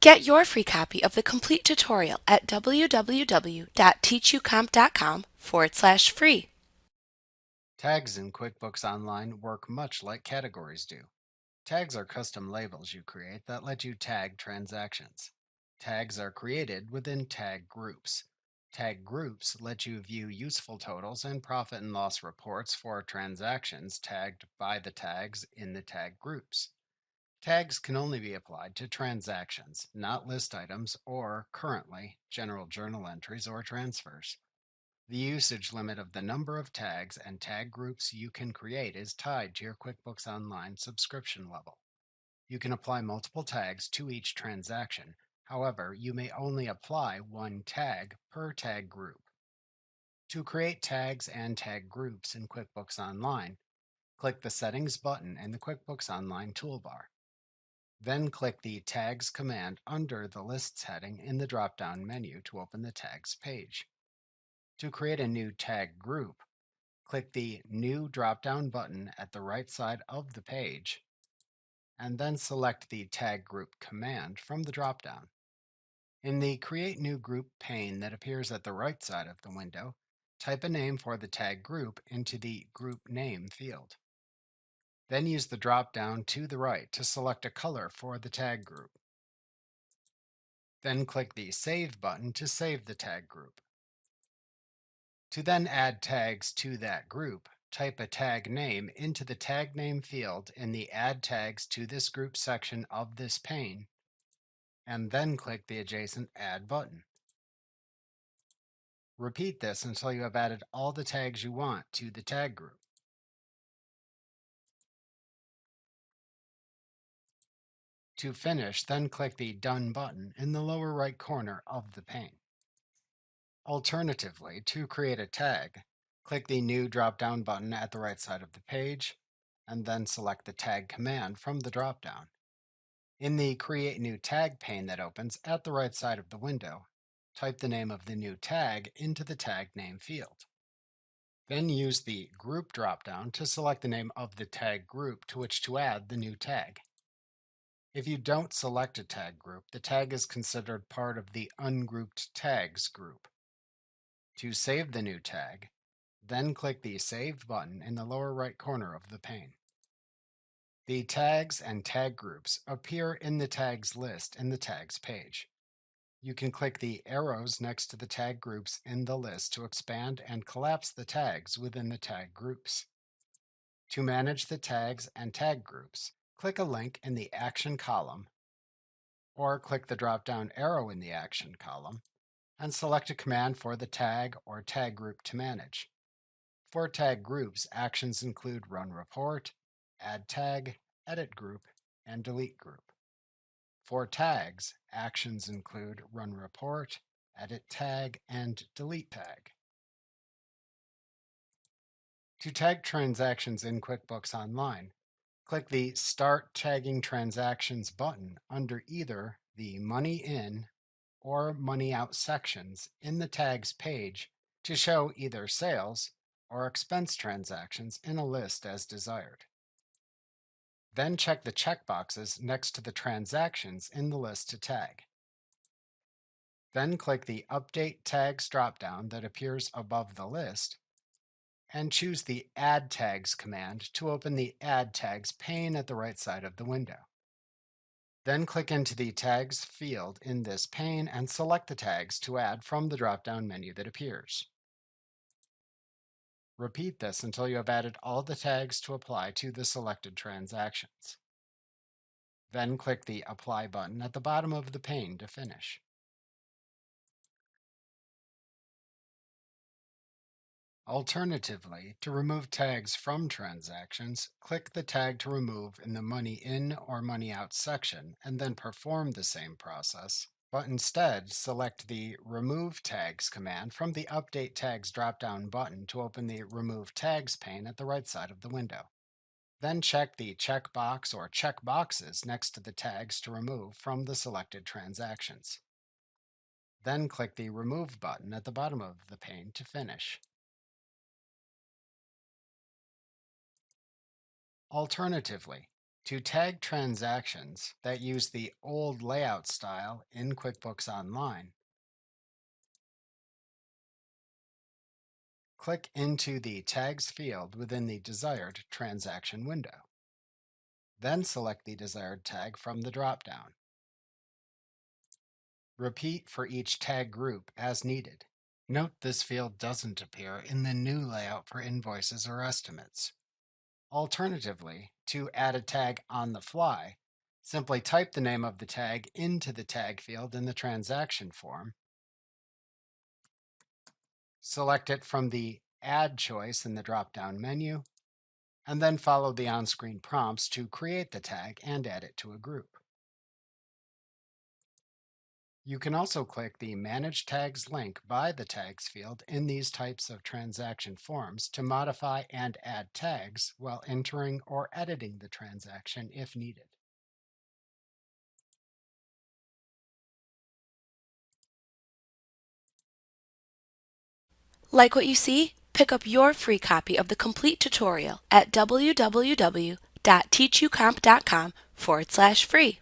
Get your free copy of the complete tutorial at www.teachucomp.com/free. Tags in QuickBooks Online work much like categories do. Tags are custom labels you create that let you tag transactions. Tags are created within tag groups. Tag groups let you view useful totals and profit and loss reports for transactions tagged by the tags in the tag groups. Tags can only be applied to transactions, not list items or, currently, general journal entries or transfers. The usage limit of the number of tags and tag groups you can create is tied to your QuickBooks Online subscription level. You can apply multiple tags to each transaction. However, you may only apply one tag per tag group. To create tags and tag groups in QuickBooks Online, click the Settings button in the QuickBooks Online toolbar. Then click the Tags command under the Lists heading in the drop-down menu to open the Tags page. To create a new tag group, click the New drop-down button at the right side of the page, and then select the Tag Group command from the drop-down. In the Create New Group pane that appears at the right side of the window, type a name for the tag group into the Group Name field. Then use the drop-down to the right to select a color for the tag group. Then click the Save button to save the tag group. To then add tags to that group, type a tag name into the tag name field in the Add Tags to this group section of this pane, and then click the adjacent Add button. Repeat this until you have added all the tags you want to the tag group. To finish, then click the Done button in the lower right corner of the pane. Alternatively, to create a tag, click the New drop-down button at the right side of the page, and then select the Tag command from the drop-down. In the Create New Tag pane that opens at the right side of the window, type the name of the new tag into the Tag Name field. Then use the Group drop-down to select the name of the tag group to which to add the new tag. If you don't select a tag group, the tag is considered part of the Ungrouped Tags group. To save the new tag, then click the Save button in the lower right corner of the pane. The tags and tag groups appear in the tags list in the tags page. You can click the arrows next to the tag groups in the list to expand and collapse the tags within the tag groups. To manage the tags and tag groups, click a link in the Action column, or click the drop-down arrow in the Action column, and select a command for the tag or tag group to manage. For tag groups, actions include Run Report, Add Tag, Edit Group, and Delete Group. For tags, actions include Run Report, Edit Tag, and Delete Tag. To tag transactions in QuickBooks Online, click the Start Tagging Transactions button under either the Money In or Money Out sections in the Tags page to show either sales or expense transactions in a list as desired. Then check the checkboxes next to the transactions in the list to tag. Then click the Update Tags drop-down that appears above the list, and choose the Add Tags command to open the Add Tags pane at the right side of the window. Then click into the Tags field in this pane and select the tags to add from the drop-down menu that appears. Repeat this until you have added all the tags to apply to the selected transactions. Then click the Apply button at the bottom of the pane to finish. Alternatively, to remove tags from transactions, click the Tag to Remove in the Money In or Money Out section and then perform the same process, but instead select the Remove Tags command from the Update Tags drop-down button to open the Remove Tags pane at the right side of the window. Then check the checkbox or checkboxes next to the tags to remove from the selected transactions. Then click the Remove button at the bottom of the pane to finish. Alternatively, To tag transactions that use the old layout style in QuickBooks Online, click into the Tags field within the desired transaction window. Then select the desired tag from the drop-down. Repeat for each tag group as needed. Note this field doesn't appear in the new layout for invoices or estimates. Alternatively, to add a tag on the fly, simply type the name of the tag into the tag field in the transaction form. Select it from the Add choice in the drop-down menu, and then follow the on-screen prompts to create the tag and add it to a group. You can also click the Manage Tags link by the Tags field in these types of transaction forms to modify and add tags while entering or editing the transaction if needed. Like what you see? Pick up your free copy of the complete tutorial at www.teachucomp.com/free.